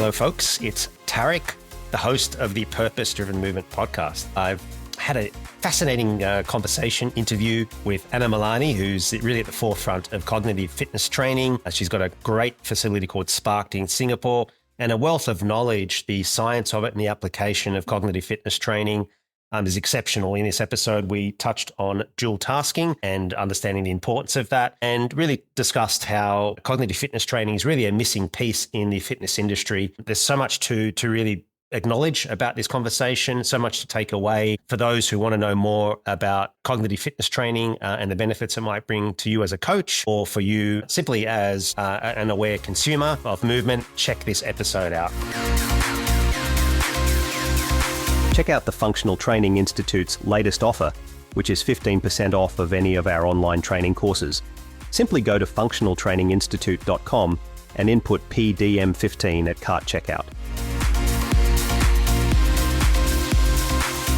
Hello, folks. It's Tarek, the host of the Purpose Driven Movement podcast. I've had a fascinating conversation interview with Anna Milani, who's really at the forefront of cognitive fitness training. She's got a great facility called Sparked in Singapore and a wealth of knowledge. The science of it and the application of cognitive fitness training is exceptional. In this episode, we touched on dual tasking and understanding the importance of that, and really discussed how cognitive fitness training is really a missing piece in the fitness industry. There's so much to really acknowledge about this conversation, so much to take away for those who want to know more about cognitive fitness training and the benefits it might bring to you as a coach, or for you simply as an aware consumer of movement. Check this episode out. Check out the Functional Training Institute's latest offer, which is 15% off of any of our online training courses. Simply go to functionaltraininginstitute.com and input PDM15 at cart checkout.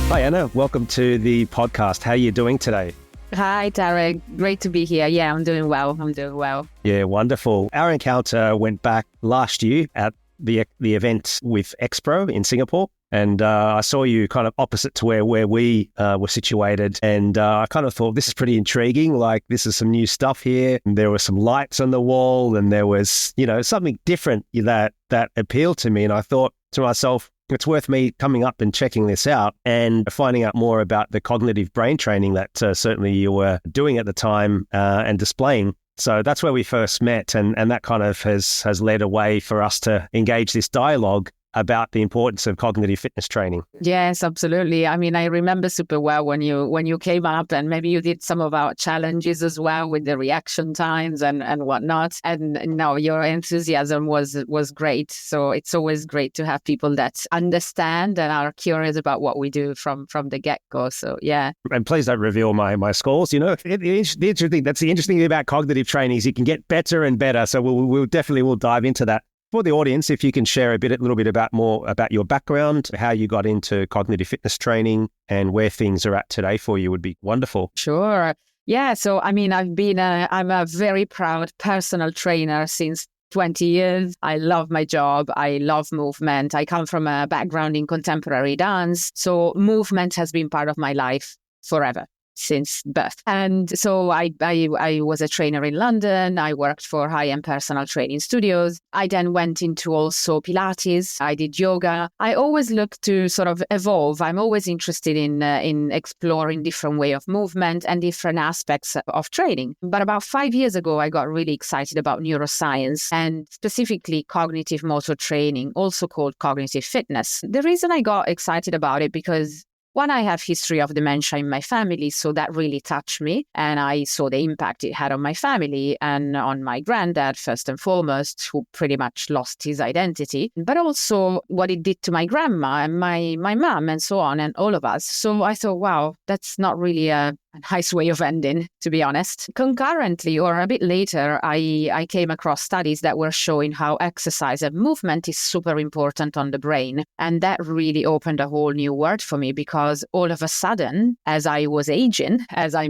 Hi, Anna. Welcome to the podcast. How are you doing today? Hi, Tarek. Great to be here. Yeah, I'm doing well. Yeah, wonderful. Our encounter went back last year at the event with Expro in Singapore. And I saw you kind of opposite to where we were situated. And I kind of thought, this is pretty intriguing. Like, this is some new stuff here. And there were some lights on the wall and there was, something different that appealed to me. And I thought to myself, it's worth me coming up and checking this out and finding out more about the cognitive brain training that certainly you were doing at the time and displaying. So that's where we first met. And that kind of has led a way for us to engage this dialogue about the importance of cognitive fitness training. Yes, absolutely. I mean, I remember super well when you came up, and maybe you did some of our challenges as well with the reaction times and whatnot. And no, your enthusiasm was great. So it's always great to have people that understand and are curious about what we do from the get-go. So yeah. And please don't reveal my scores. That's the interesting thing about cognitive training is you can get better and better. So we'll definitely dive into that. For the audience, if you can share a little bit more about your background, how you got into cognitive fitness training and where things are at today for you would be wonderful. Sure. Yeah. So, I mean, I'm a very proud personal trainer since 20 years. I love my job. I love movement. I come from a background in contemporary dance. So movement has been part of my life forever. Since birth. And so I was a trainer in London. I worked for high-end personal training studios. I then went into also Pilates. I did yoga. I always look to sort of evolve. I'm always interested in exploring different way of movement and different aspects of training. But about 5 years ago, I got really excited about neuroscience and specifically cognitive motor training, also called cognitive fitness. The reason I got excited about it because one, I have history of dementia in my family, so that really touched me. And I saw the impact it had on my family and on my granddad, first and foremost, who pretty much lost his identity, but also what it did to my grandma and my mom and so on, and all of us. So I thought, wow, that's not really a nice way of ending, to be honest. Concurrently, or a bit later, I came across studies that were showing how exercise and movement is super important on the brain. And that really opened a whole new world for me because all of a sudden, as I'm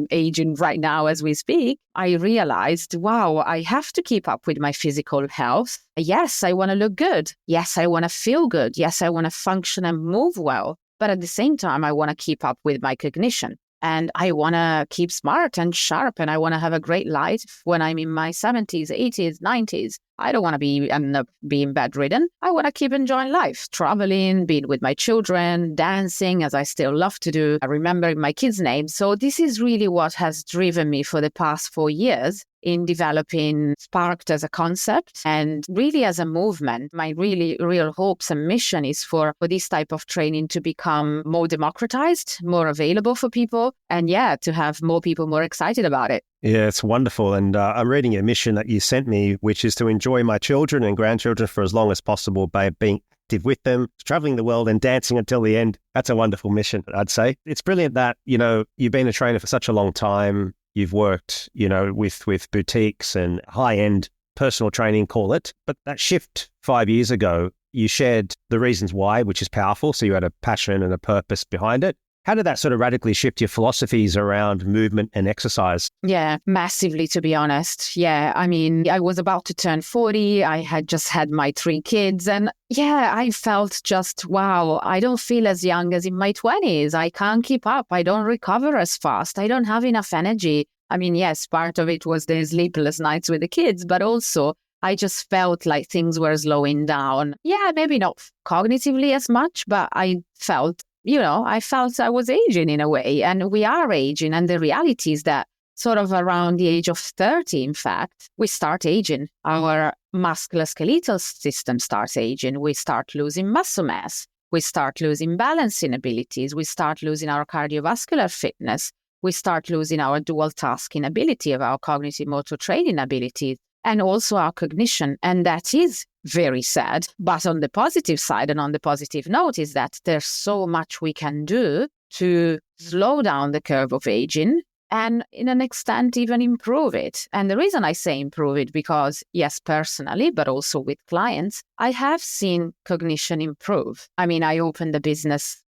aging right now as we speak, I realized, wow, I have to keep up with my physical health. Yes, I want to look good. Yes, I want to feel good. Yes, I want to function and move well. But at the same time, I want to keep up with my cognition. And I want to keep smart and sharp, and I want to have a great life when I'm in my 70s, 80s, 90s. I don't want to end up being bedridden. I want to keep enjoying life, traveling, being with my children, dancing, as I still love to do, remembering my kids' names. So this is really what has driven me for the past 4 years in developing Sparked as a concept and really as a movement. My really real hopes and mission is for this type of training to become more democratized, more available for people, and to have more people more excited about it. Yeah, it's wonderful. And I'm reading a mission that you sent me, which is to enjoy my children and grandchildren for as long as possible by being active with them, traveling the world and dancing until the end. That's a wonderful mission, I'd say. It's brilliant that, you've been a trainer for such a long time. You've worked, with boutiques and high-end personal training, call it. But that shift 5 years ago, you shared the reasons why, which is powerful. So you had a passion and a purpose behind it. How did that sort of radically shift your philosophies around movement and exercise? Yeah, massively, to be honest. Yeah, I mean, I was about to turn 40. I had just had my 3 kids. And yeah, I felt just, wow, I don't feel as young as in my 20s. I can't keep up. I don't recover as fast. I don't have enough energy. I mean, yes, part of it was the sleepless nights with the kids, but also I just felt like things were slowing down. Yeah, maybe not cognitively as much, but I felt I was aging in a way, and we are aging. And the reality is that sort of around the age of 30, in fact, we start aging. Our musculoskeletal system starts aging. We start losing muscle mass. We start losing balancing abilities. We start losing our cardiovascular fitness. We start losing our dual tasking ability of our cognitive motor training abilities, and also our cognition. And that is very sad. But on the positive side and on the positive note is that there's so much we can do to slow down the curve of aging and in an extent even improve it. And the reason I say improve it because, yes, personally, but also with clients, I have seen cognition improve. I mean, I opened the business,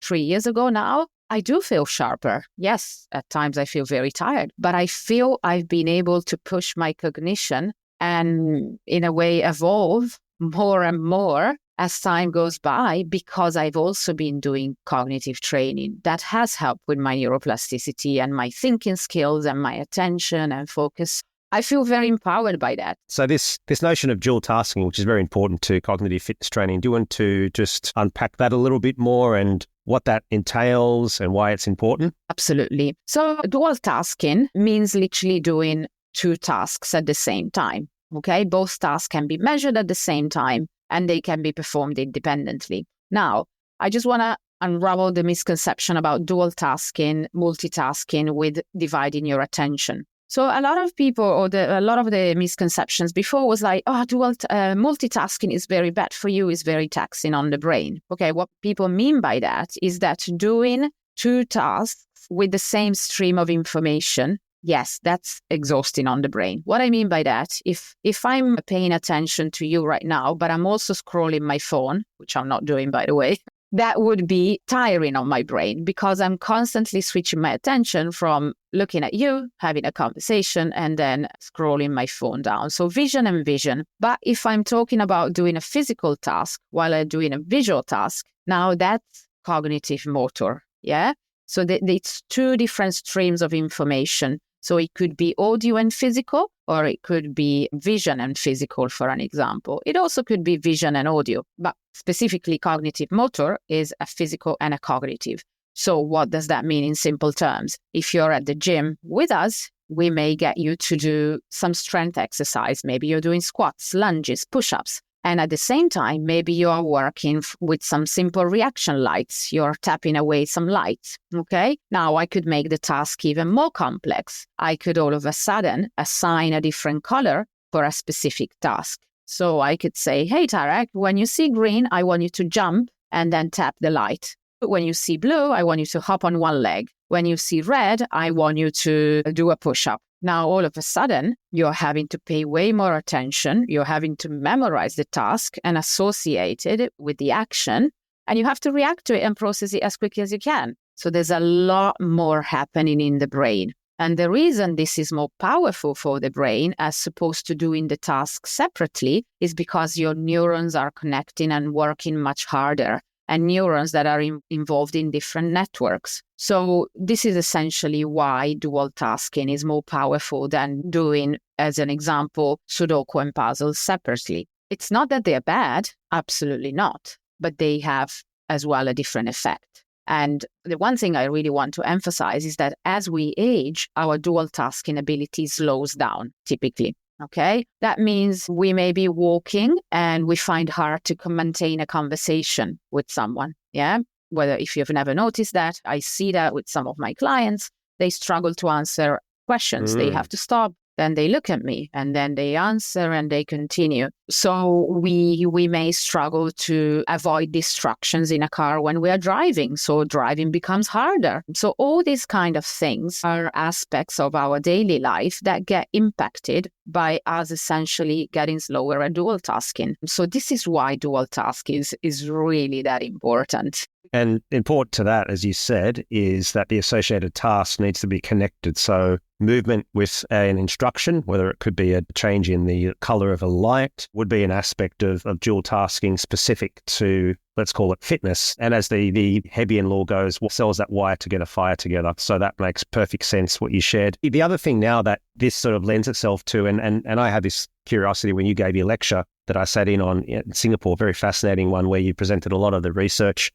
3 years ago now. I do feel sharper. Yes, at times I feel very tired, but I feel I've been able to push my cognition and in a way evolve more and more as time goes by because I've also been doing cognitive training that has helped with my neuroplasticity and my thinking skills and my attention and focus. I feel very empowered by that. So this notion of dual tasking, which is very important to cognitive fitness training, do you want to just unpack that a little bit more and what that entails and why it's important? Absolutely. So dual tasking means literally doing 2 tasks at the same time. Okay, both tasks can be measured at the same time and they can be performed independently. Now, I just want to unravel the misconception about dual tasking, multitasking with dividing your attention. So a lot of people a lot of the misconceptions before was like, multitasking is very bad for you, is very taxing on the brain. Okay, what people mean by that is that doing 2 tasks with the same stream of information, yes, that's exhausting on the brain. What I mean by that, if I'm paying attention to you right now, but I'm also scrolling my phone, which I'm not doing, by the way, that would be tiring on my brain because I'm constantly switching my attention from looking at you, having a conversation, and then scrolling my phone down. So vision and vision. But if I'm talking about doing a physical task while I'm doing a visual task, now that's cognitive motor. Yeah. So it's 2 different streams of information. So it could be audio and physical, or it could be vision and physical, for an example. It also could be vision and audio, but specifically cognitive motor is a physical and a cognitive. So what does that mean in simple terms? If you're at the gym with us, we may get you to do some strength exercise. Maybe you're doing squats, lunges, push-ups. And at the same time, maybe you're working with some simple reaction lights. You're tapping away some lights, okay? Now, I could make the task even more complex. I could all of a sudden assign a different color for a specific task. So I could say, hey, Tarek, when you see green, I want you to jump and then tap the light. When you see blue, I want you to hop on one leg. When you see red, I want you to do a push-up. Now, all of a sudden, you're having to pay way more attention. You're having to memorize the task and associate it with the action. And you have to react to it and process it as quickly as you can. So there's a lot more happening in the brain. And the reason this is more powerful for the brain as opposed to doing the task separately is because your neurons are connecting and working much harder, and neurons that are involved in different networks. So this is essentially why dual tasking is more powerful than doing, as an example, Sudoku and puzzles separately. It's not that they're bad, absolutely not, but they have as well a different effect. And the one thing I really want to emphasize is that as we age, our dual tasking ability slows down, typically. Okay, that means we may be walking and we find hard to maintain a conversation with someone. Yeah, whether if you've never noticed that, I see that with some of my clients, they struggle to answer questions. They have to stop, Then they look at me and then they answer and they continue. So we may struggle to avoid distractions in a car when we are driving. So driving becomes harder. So all these kind of things are aspects of our daily life that get impacted by us essentially getting slower at dual tasking. So this is why dual task is really that important. And important to that, as you said, is that the associated task needs to be connected. So movement with an instruction, whether it could be a change in the color of a light, would be an aspect of dual tasking specific to, let's call it fitness. And as the Hebbian law goes, what sells that wire to get a fire together? So that makes perfect sense what you shared. The other thing now that this sort of lends itself to, and I had this curiosity when you gave your lecture that I sat in on in Singapore, very fascinating one where you presented a lot of the research,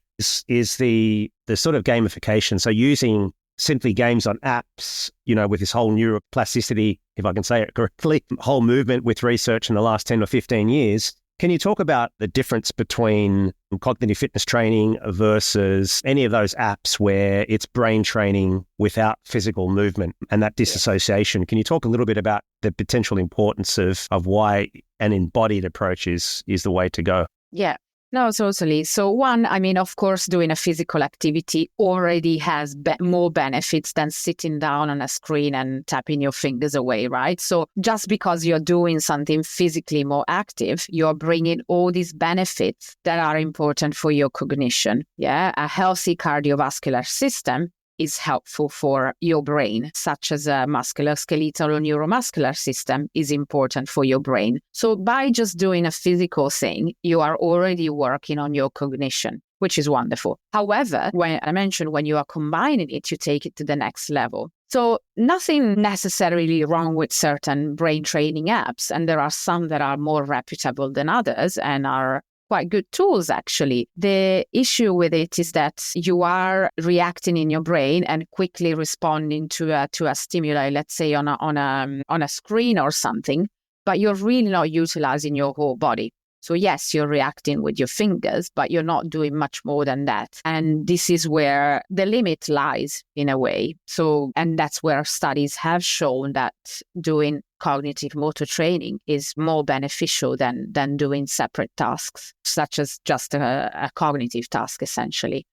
is the sort of gamification. So using simply games on apps, with this whole neuroplasticity, if I can say it correctly, whole movement with research in the last 10 or 15 years. Can you talk about the difference between cognitive fitness training versus any of those apps where it's brain training without physical movement and that disassociation? Can you talk a little bit about the potential importance of why an embodied approach is the way to go? Yeah. No, totally. So one, of course, doing a physical activity already has more benefits than sitting down on a screen and tapping your fingers away, right? So just because you're doing something physically more active, you're bringing all these benefits that are important for your cognition. Yeah, a healthy cardiovascular system is helpful for your brain, such as a musculoskeletal or neuromuscular system is important for your brain. So by just doing a physical thing, you are already working on your cognition, which is wonderful. However, when you are combining it, you take it to the next level. So nothing necessarily wrong with certain brain training apps, and there are some that are more reputable than others and are quite good tools, actually. The issue with it is that you are reacting in your brain and quickly responding to a stimuli, let's say on a screen or something, but you're really not utilizing your whole body. So yes, you're reacting with your fingers, but you're not doing much more than that. And this is where the limit lies in a way. So, and that's where studies have shown that doing cognitive motor training is more beneficial than doing separate tasks, such as just a cognitive task, essentially.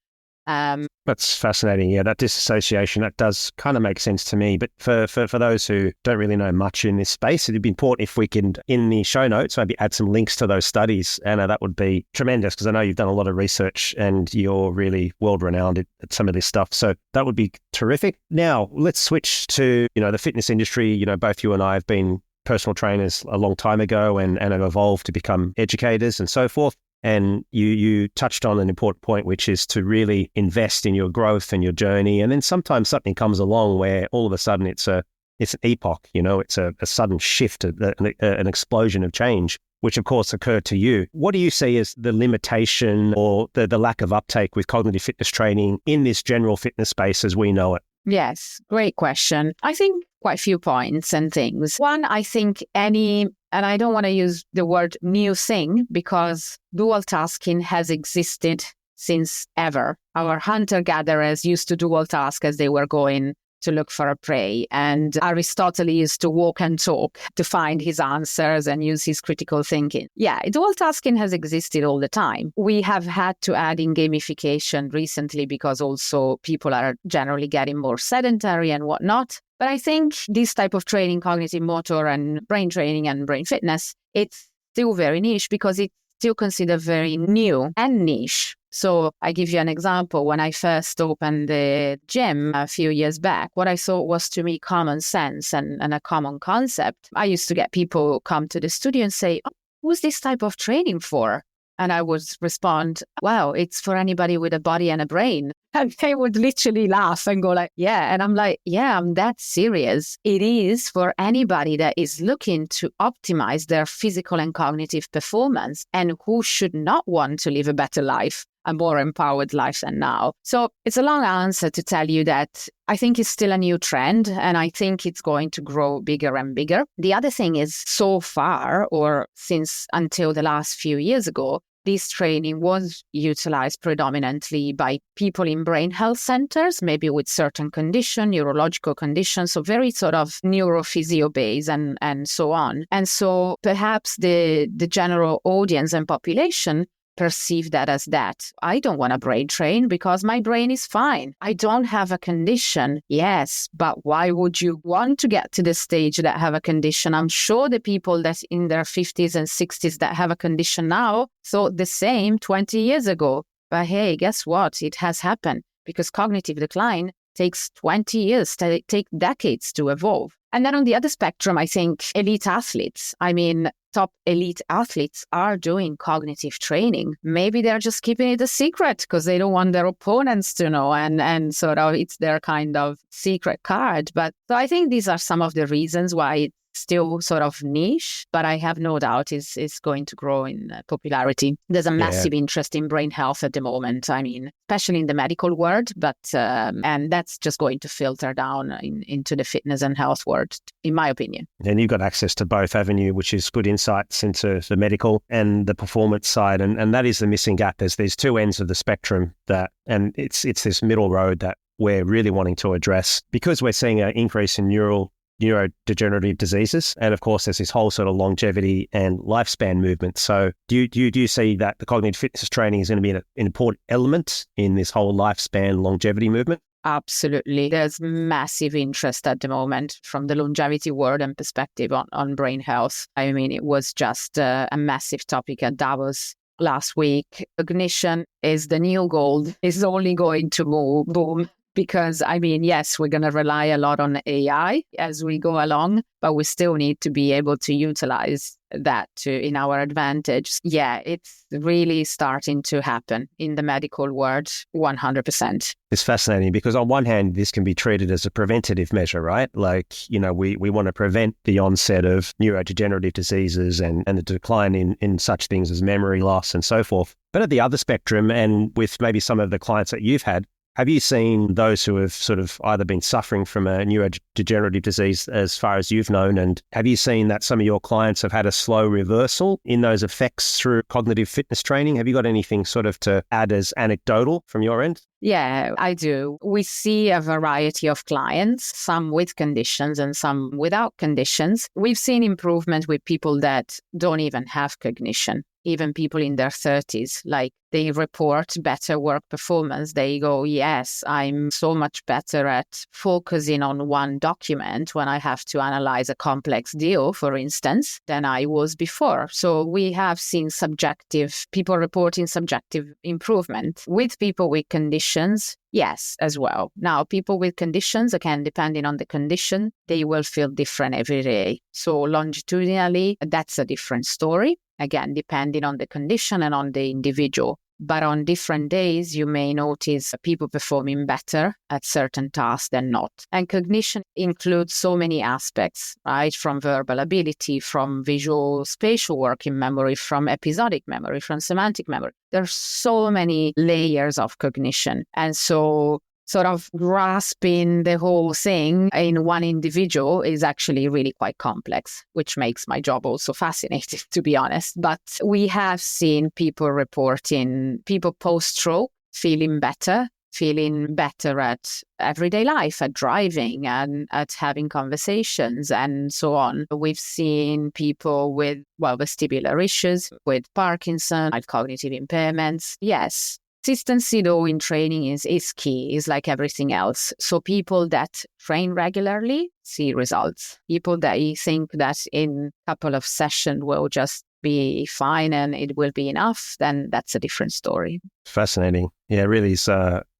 That's fascinating. Yeah, that disassociation, that does kind of make sense to me. But for those who don't really know much in this space, it'd be important if we can, in the show notes, maybe add some links to those studies. Anna, that would be tremendous because I know you've done a lot of research and you're really world-renowned at some of this stuff. So that would be terrific. Now, let's switch to, the fitness industry. Both you and I have been personal trainers a long time ago and have evolved to become educators and so forth. And you touched on an important point, which is to really invest in your growth and your journey. And then sometimes something comes along where all of a sudden it's an epoch, it's a sudden shift, an explosion of change, which of course occurred to you. What do you see as the limitation or the lack of uptake with cognitive fitness training in this general fitness space as we know it? Yes, great question. I think quite a few points and things. One, I think and I don't want to use the word new thing because dual tasking has existed since ever. Our hunter-gatherers used to dual task as they were going to look for a prey. And Aristotle used to walk and talk to find his answers and use his critical thinking. Yeah, dual tasking has existed all the time. We have had to add in gamification recently because also people are generally getting more sedentary and whatnot. But I think this type of training, cognitive motor and brain training and brain fitness, it's still very niche because it's still considered very new and niche. So I give you an example. When I first opened the gym a few years back, what I thought was to me common sense and a common concept. I used to get people come to the studio and say, "Oh, who's this type of training for?" And I would respond, "Well, it's for anybody with a body and a brain." And they would literally laugh and go like, "Yeah." And I'm like, "Yeah, I'm that serious. It is for anybody that is looking to optimize their physical and cognitive performance and who should not want to live a better life, a more empowered life than now." So it's a long answer to tell you that I think it's still a new trend and I think it's going to grow bigger and bigger. The other thing is so far, or since until the last few years ago, this training was utilized predominantly by people in brain health centers, maybe with certain condition, neurological conditions, so very sort of neurophysio based and so on. And so perhaps the general audience and population perceive that as that. I don't want to brain train because my brain is fine. I don't have a condition. Yes, but why would you want to get to the stage that have a condition? I'm sure the people that in their 50s and 60s that have a condition now thought the same 20 years ago. But hey, guess what? It has happened because cognitive decline takes 20 years, take decades to evolve. And then on the other spectrum, I think elite athletes, top elite athletes are doing cognitive training. Maybe they're just keeping it a secret because they don't want their opponents to know and sort of it's their kind of secret card. But so I think these are some of the reasons why it's still sort of niche, but I have no doubt is going to grow in popularity. There's a massive interest in brain health at the moment. Especially in the medical world, but and that's just going to filter down into the fitness and health world, in my opinion. And you've got access to both avenue, which is good insights into the medical and the performance side, and that is the missing gap. There's two ends of the spectrum and it's this middle road that we're really wanting to address because we're seeing an increase in neurodegenerative diseases. And of course, there's this whole sort of longevity and lifespan movement. So do you see that the cognitive fitness training is going to be an important element in this whole lifespan longevity movement? Absolutely. There's massive interest at the moment from the longevity world and perspective on brain health. It was just a massive topic at Davos last week. Cognition is the new gold. It's only going to boom. Because, yes, we're going to rely a lot on AI as we go along, but we still need to be able to utilize that in our advantage. Yeah, it's really starting to happen in the medical world, 100%. It's fascinating because on one hand, this can be treated as a preventative measure, right? Like, we want to prevent the onset of neurodegenerative diseases and the decline in such things as memory loss and so forth. But at the other spectrum, and with maybe some of the clients that you've had, have you seen those who have sort of either been suffering from a neurodegenerative disease as far as you've known, and have you seen that some of your clients have had a slow reversal in those effects through cognitive fitness training? Have you got anything sort of to add as anecdotal from your end? Yeah, I do. We see a variety of clients, some with conditions and some without conditions. We've seen improvement with people that don't even have cognition. Even people in their 30s, like they report better work performance. They go, yes, I'm so much better at focusing on one document when I have to analyze a complex deal, for instance, than I was before. So we have seen people reporting subjective improvement. With people with conditions, yes, as well. Now, people with conditions, again, depending on the condition, they will feel different every day. So longitudinally, that's a different story. Again, depending on the condition and on the individual. But on different days, you may notice people performing better at certain tasks than not. And cognition includes so many aspects, right? From verbal ability, from visual spatial working memory, from episodic memory, from semantic memory. There's so many layers of cognition. And so sort of grasping the whole thing in one individual is actually really quite complex, which makes my job also fascinating, to be honest. But we have seen people reporting, people post-stroke feeling better at everyday life, at driving and at having conversations and so on. We've seen people with, vestibular issues, with Parkinson, with cognitive impairments. Yes. Consistency, though, in training is key, is like everything else. So people that train regularly see results. People that you think that in a couple of sessions will just be fine and it will be enough, then that's a different story. Fascinating. Yeah, it really is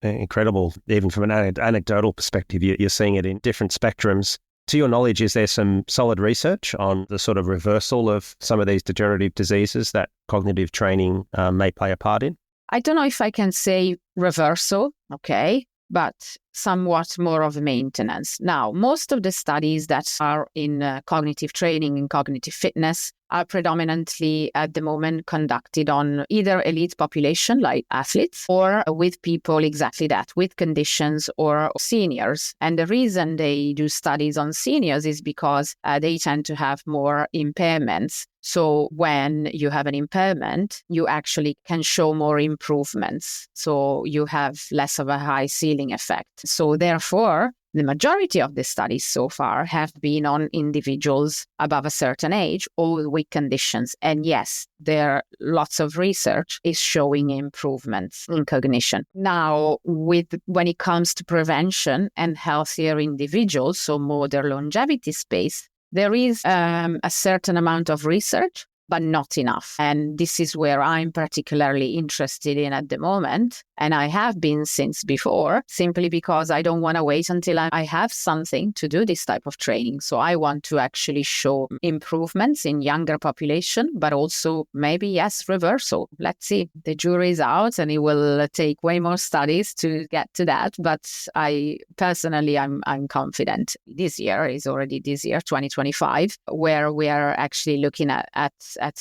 incredible. Even from an anecdotal perspective, you're seeing it in different spectrums. To your knowledge, is there some solid research on the sort of reversal of some of these degenerative diseases that cognitive training may play a part in? I don't know if I can say reversal, okay, but somewhat more of maintenance. Now, most of the studies that are in cognitive training and cognitive fitness are predominantly at the moment conducted on either elite population like athletes or with people exactly that, with conditions or seniors. And the reason they do studies on seniors is because they tend to have more impairments. So when you have an impairment, you actually can show more improvements. So you have less of a high ceiling effect. So therefore, the majority of the studies so far have been on individuals above a certain age or with conditions. And yes, there are lots of research is showing improvements in cognition. Now, when it comes to prevention and healthier individuals, so more their longevity space, there is a certain amount of research, but not enough. And this is where I'm particularly interested in at the moment. And I have been since before, simply because I don't want to wait until I have something to do this type of training. So I want to actually show improvements in younger population, but also maybe, yes, reversal. Let's see. The jury's out and it will take way more studies to get to that. But I personally, I'm confident. This year is already this year, 2025, where we are actually looking at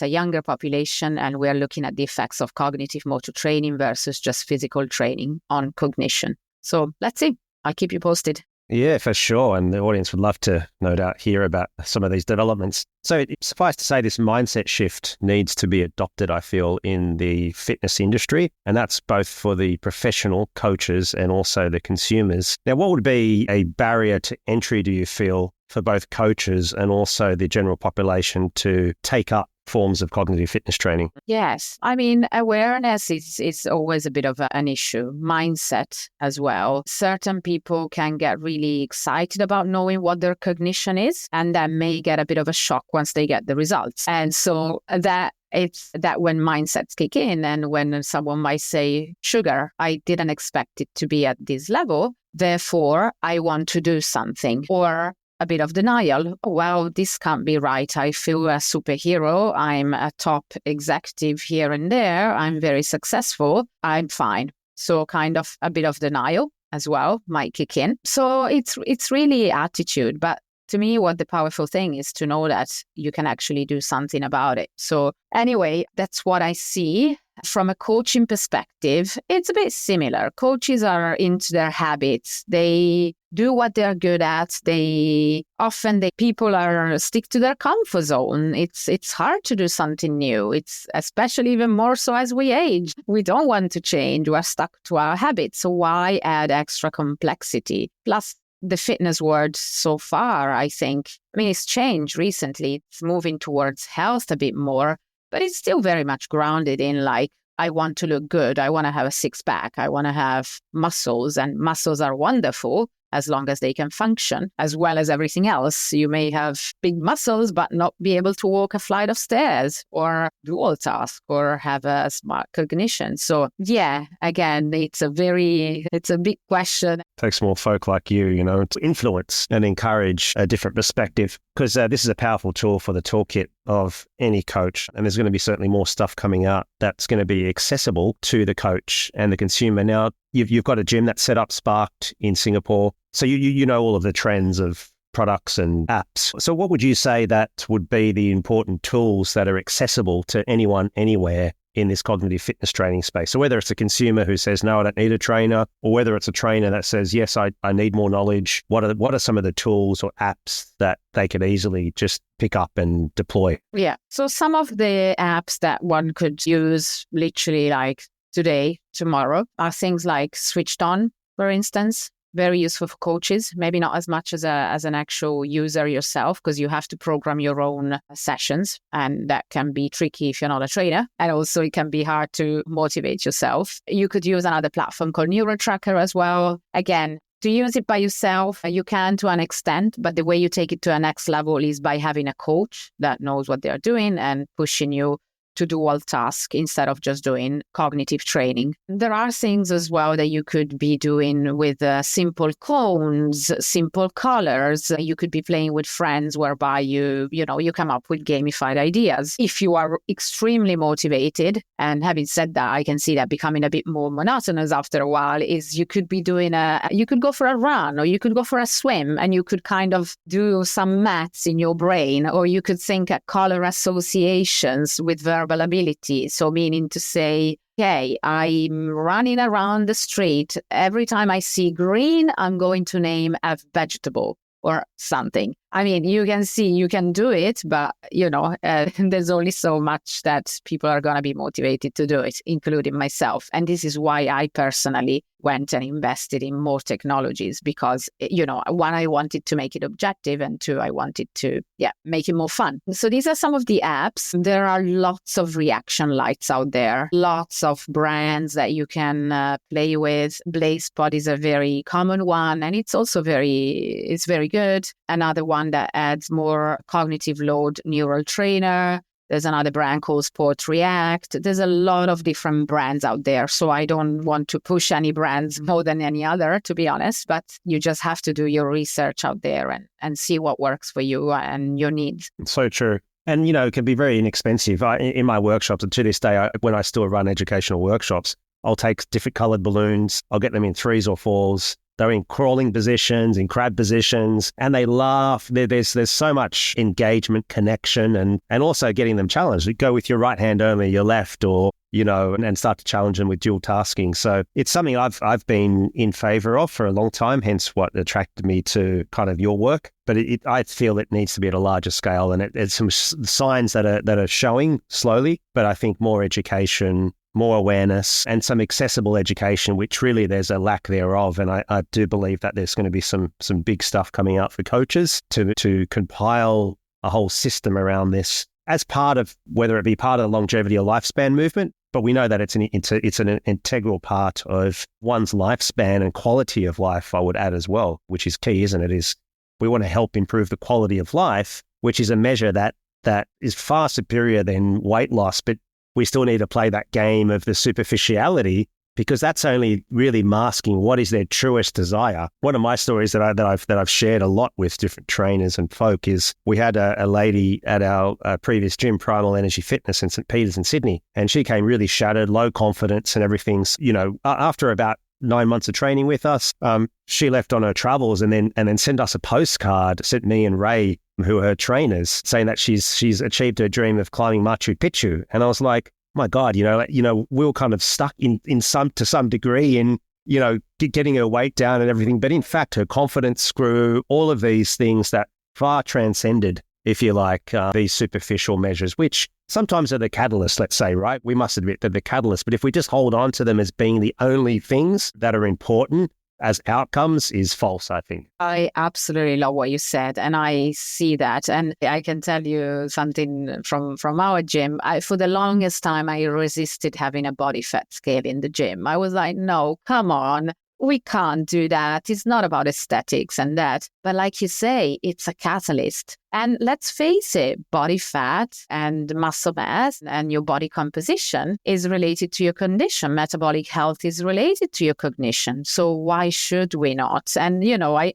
a younger population, and we're looking at the effects of cognitive motor training versus just physical training on cognition. So let's see. I'll keep you posted. Yeah, for sure. And the audience would love to, no doubt, hear about some of these developments. So suffice to say, this mindset shift needs to be adopted, I feel, in the fitness industry. And that's both for the professional coaches and also the consumers. Now, what would be a barrier to entry, do you feel, for both coaches and also the general population to take up forms of cognitive fitness training? Yes. I mean, awareness is always a bit of an issue. Mindset as well. Certain people can get really excited about knowing what their cognition is, and that may get a bit of a shock once they get the results. And so it's that when mindsets kick in, and when someone might say, sugar, I didn't expect it to be at this level, therefore I want to do something. Or a bit of denial. Well, this can't be right. I feel a superhero. I'm a top executive here and there. I'm very successful. I'm fine. So kind of a bit of denial as well might kick in. So it's really attitude. But to me, what the powerful thing is to know that you can actually do something about it. So anyway, that's what I see. From a coaching perspective, it's a bit similar. Coaches are into their habits. They do what they're good at. People are stick to their comfort zone. It's hard to do something new. It's especially even more so as we age. We don't want to change. We're stuck to our habits. So why add extra complexity? Plus, the fitness world so far, I mean, it's changed recently. It's moving towards health a bit more, but it's still very much grounded in like, I want to look good. I want to have a six pack. I want to have muscles, and muscles are wonderful as long as they can function, as well as everything else. You may have big muscles, but not be able to walk a flight of stairs or dual task or have a smart cognition. So yeah, again, it's a big question. Takes more folk like you, to influence and encourage a different perspective, because this is a powerful tool for the toolkit of any coach. And there's going to be certainly more stuff coming out that's going to be accessible to the coach and the consumer. Now, you've got a gym that's set up, Sparked, in Singapore. So you know all of the trends of products and apps. So what would you say that would be the important tools that are accessible to anyone, anywhere in this cognitive fitness training space? So whether it's a consumer who says, no, I don't need a trainer, or whether it's a trainer that says, yes, I need more knowledge, what are some of the tools or apps that they could easily just pick up and deploy? Yeah. So some of the apps that one could use literally like today, tomorrow, are things like Switched On, for instance. Very useful for coaches, maybe not as much as an actual user yourself, because you have to program your own sessions, and that can be tricky if you're not a trainer. And also it can be hard to motivate yourself. You could use another platform called NeuroTracker as well. Again, to use it by yourself, you can to an extent, but the way you take it to a next level is by having a coach that knows what they're doing and pushing you to dual task instead of just doing cognitive training. There are things as well that you could be doing with simple cones, simple colors. You could be playing with friends whereby you come up with gamified ideas. If you are extremely motivated, and having said that, I can see that becoming a bit more monotonous after a while, is you could be you could go for a run or you could go for a swim, and you could kind of do some maths in your brain, or you could think at color associations with verbal ability. So meaning to say, okay, I'm running around the street. Every time I see green, I'm going to name a vegetable or something. I mean, you can see, you can do it, but, there's only so much that people are going to be motivated to do it, including myself. And this is why I personally went and invested in more technologies because, one, I wanted to make it objective, and two, I wanted to, make it more fun. So these are some of the apps. There are lots of reaction lights out there, lots of brands that you can play with. BlazePod is a very common one, and it's also it's very good. Another one that adds more cognitive load, Neural Trainer. There's another brand called Sport React. There's a lot of different brands out there. So I don't want to push any brands more than any other, to be honest, but you just have to do your research out there and see what works for you and your needs. So true. And, it can be very inexpensive. In my workshops, and to this day, when I still run educational workshops, I'll take different colored balloons. I'll get them in 3s or 4s. They're in crawling positions, in crab positions, and they laugh. There's so much engagement, connection, and also getting them challenged. Go with your right hand only, your left, or, and start to challenge them with dual tasking. So it's something I've been in favor of for a long time, hence what attracted me to kind of your work. But I feel it needs to be at a larger scale, and it's some signs that are showing slowly, but I think more education, more awareness, and some accessible education, which really there's a lack thereof. And I do believe that there's going to be some big stuff coming out for coaches to compile a whole system around this as part of, whether it be part of the longevity or lifespan movement. But we know that it's an integral part of one's lifespan and quality of life, I would add as well, which is key, isn't it? Is we want to help improve the quality of life, which is a measure that is far superior than weight loss. But we still need to play that game of the superficiality, because that's only really masking what is their truest desire. One of my stories that I've shared a lot with different trainers and folk is we had a lady at our previous gym, Primal Energy Fitness in St. Peters in Sydney, and she came really shattered, low confidence and everything. After about 9 months of training with us, she left on her travels and then sent us a postcard, sent me and Ray, who are her trainers, saying that she's achieved her dream of climbing Machu Picchu. And I was like, my God, we were kind of stuck to some degree in, getting her weight down and everything. But in fact, her confidence grew, all of these things that far transcended, if you like, these superficial measures, which sometimes are the catalyst, let's say, right? We must admit they're the catalyst. But if we just hold on to them as being the only things that are important as outcomes, is false, I think. I absolutely love what you said, and I see that. And I can tell you something from our gym. For the longest time, I resisted having a body fat scale in the gym. I was like, no, come on. We can't do that. It's not about aesthetics and that. But like you say, it's a catalyst. And let's face it, body fat and muscle mass and your body composition is related to your condition. Metabolic health is related to your cognition. So why should we not? And,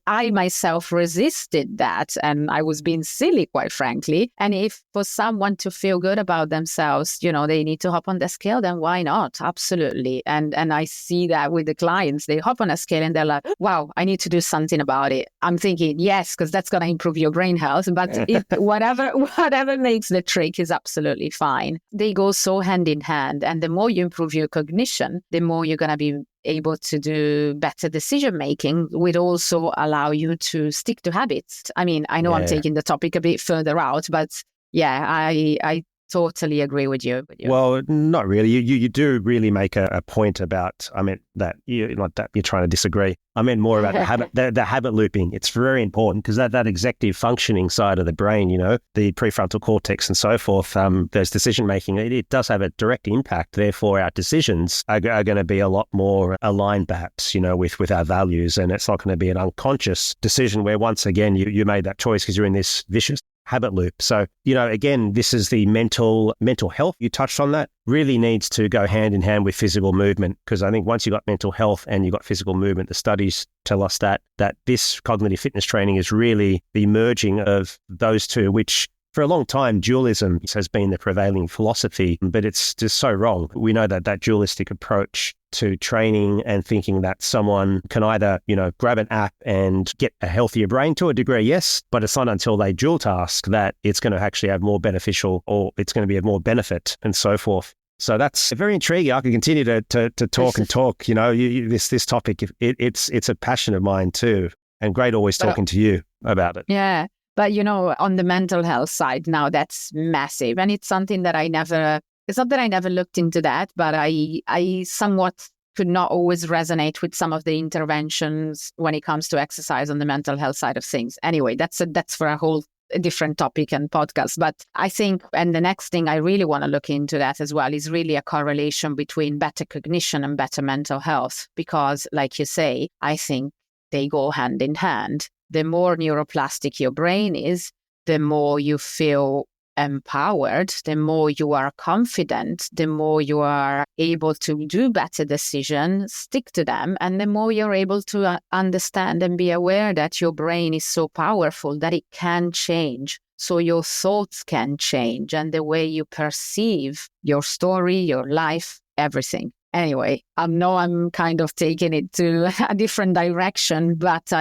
I myself resisted that, and I was being silly, quite frankly. And if for someone to feel good about themselves, they need to hop on the scale, then why not? Absolutely. And I see that with the clients. They hop on a scale and they're like, wow, I need to do something about it. I'm thinking, yes, because that's going to improve your brain health. But whatever makes the trick is absolutely fine. They go so hand in hand. And the more you improve your cognition, the more you're going to be able to do better decision making, would also allow you to stick to habits. I mean, I know I'm taking the topic a bit further out, but I totally agree with you. Well, not really. You do really make a point about, that you're trying to disagree. I meant more about the habit looping. It's very important because that executive functioning side of the brain, the prefrontal cortex and so forth, there's decision making. It does have a direct impact. Therefore, our decisions are going to be a lot more aligned, perhaps, with our values. And it's not going to be an unconscious decision where once again you made that choice because you're in this vicious habit loop. So, again, this is the mental health. You touched on that. Really needs to go hand in hand with physical movement, because I think once you've got mental health and you've got physical movement, the studies tell us that this cognitive fitness training is really the merging of those two, which for a long time, dualism has been the prevailing philosophy, but it's just so wrong. We know that dualistic approach to training and thinking that someone can either, grab an app and get a healthier brain to a degree, yes, but it's not until they dual task that it's going to actually have more beneficial, or it's going to be of more benefit and so forth. So that's very intriguing. I could continue to talk and talk. This topic, it's a passion of mine too, and great always talking to you about it. Yeah. But, on the mental health side now, that's massive. And it's something that it's not that I never looked into that, but I somewhat could not always resonate with some of the interventions when it comes to exercise on the mental health side of things. Anyway, that's for a whole different topic and podcast. But I think, and the next thing I really want to look into that as well is really a correlation between better cognition and better mental health. Because like you say, I think they go hand in hand. The more neuroplastic your brain is, the more you feel empowered, the more you are confident, the more you are able to do better decisions, stick to them, and the more you're able to understand and be aware that your brain is so powerful that it can change. So your thoughts can change, and the way you perceive your story, your life, everything. Anyway, I know I'm kind of taking it to a different direction, but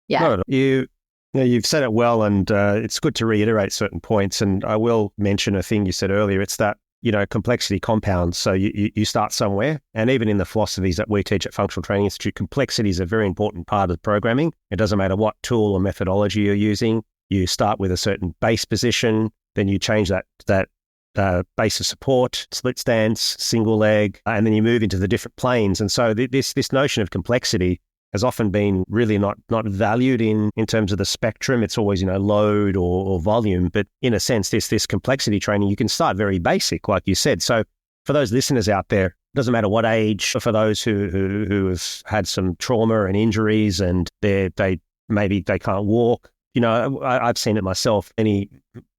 yeah. No, you've said it well, and it's good to reiterate certain points. And I will mention a thing you said earlier. It's that, complexity compounds. So you start somewhere, and even in the philosophies that we teach at Functional Training Institute, complexity is a very important part of programming. It doesn't matter what tool or methodology you're using. You start with a certain base position, then you change that base of support, split stance, single leg, and then you move into the different planes. And so this notion of complexity has often been really not valued in terms of the spectrum. It's always, load or volume. But in a sense, this complexity training, you can start very basic, like you said. So for those listeners out there, it doesn't matter what age, for those who have had some trauma and injuries and they can't walk. I've seen it myself, many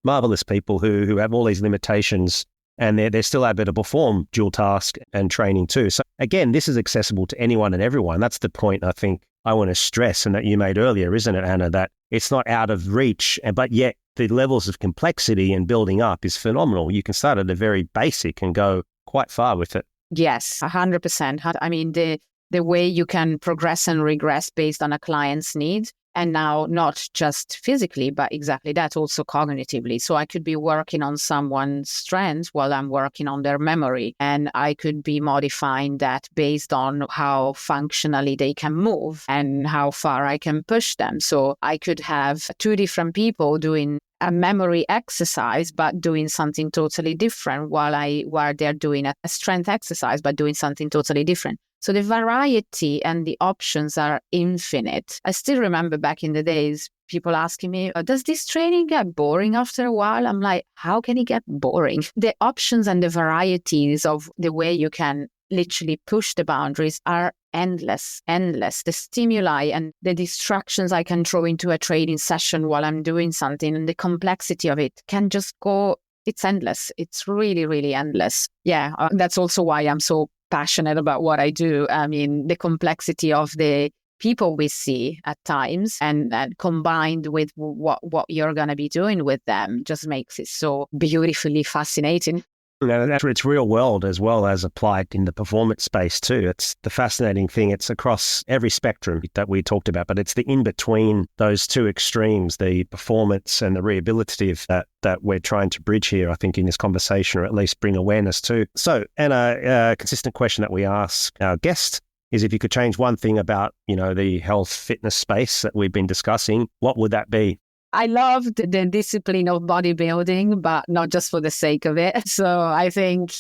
marvelous people who have all these limitations, and they're still able to perform dual task and training too. So again, this is accessible to anyone and everyone. That's the point I think I want to stress, and that you made earlier, isn't it, Anna, that it's not out of reach, but yet the levels of complexity and building up is phenomenal. You can start at a very basic and go quite far with it. Yes, 100%. I mean, the way you can progress and regress based on a client's needs. And now not just physically, but exactly that, also cognitively. So I could be working on someone's strengths while I'm working on their memory. And I could be modifying that based on how functionally they can move and how far I can push them. So I could have two different people doing a memory exercise, but doing something totally different while they're doing a strength exercise, but doing something totally different. So the variety and the options are infinite. I still remember back in the days, people asking me, does this training get boring after a while? I'm like, how can it get boring? The options and the varieties of the way you can literally push the boundaries are endless. The stimuli and the distractions I can throw into a training session while I'm doing something, and the complexity of it can just go, it's endless. It's really, really endless. Yeah, that's also why I'm so passionate about what I do. I mean, the complexity of the people we see at times, and combined with what you're going to be doing with them, just makes it so beautifully fascinating. It's real world as well as applied in the performance space too. It's the fascinating thing. It's across every spectrum that we talked about, but it's the in-between those two extremes, the performance and the rehabilitative that we're trying to bridge here, I think, in this conversation, or at least bring awareness to. So, Anna, a consistent question that we ask our guest is, if you could change one thing about, the health fitness space that we've been discussing, what would that be? I loved the discipline of bodybuilding, but not just for the sake of it. So I think,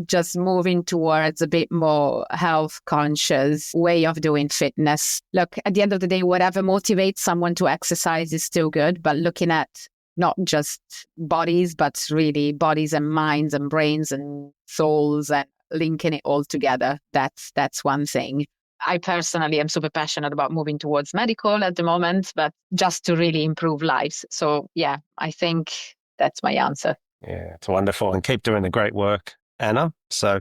just moving towards a bit more health conscious way of doing fitness. Look, at the end of the day, whatever motivates someone to exercise is still good, but looking at not just bodies, but really bodies and minds and brains and souls, and linking it all together. That's one thing. I personally am super passionate about moving towards medical at the moment, but just to really improve lives. So yeah, I think that's my answer. Yeah, it's wonderful. And keep doing the great work, Anna. So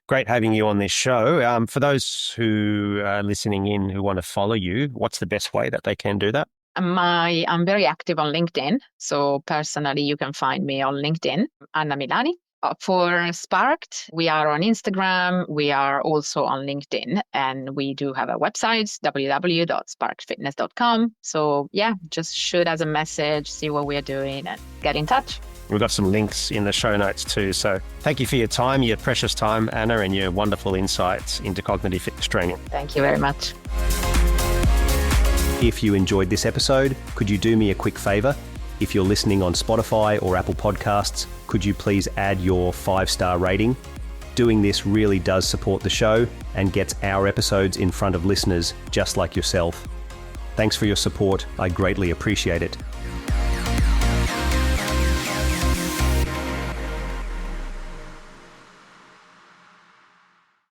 great having you on this show. For those who are listening in who want to follow you, what's the best way that they can do that? I'm very active on LinkedIn. So personally, you can find me on LinkedIn, Anna Milani. For Sparked, we are on Instagram. We are also on LinkedIn, and we do have a website, www.sparkedfitness.com. So yeah, just shoot us a message, see what we're doing, and get in touch. We've got some links in the show notes too. So thank you for your time, your precious time, Anna, and your wonderful insights into cognitive fitness training. Thank you very much. If you enjoyed this episode, could you do me a quick favor? If you're listening on Spotify or Apple Podcasts, could you please add your 5-star rating? Doing this really does support the show and gets our episodes in front of listeners just like yourself. Thanks for your support. I greatly appreciate it.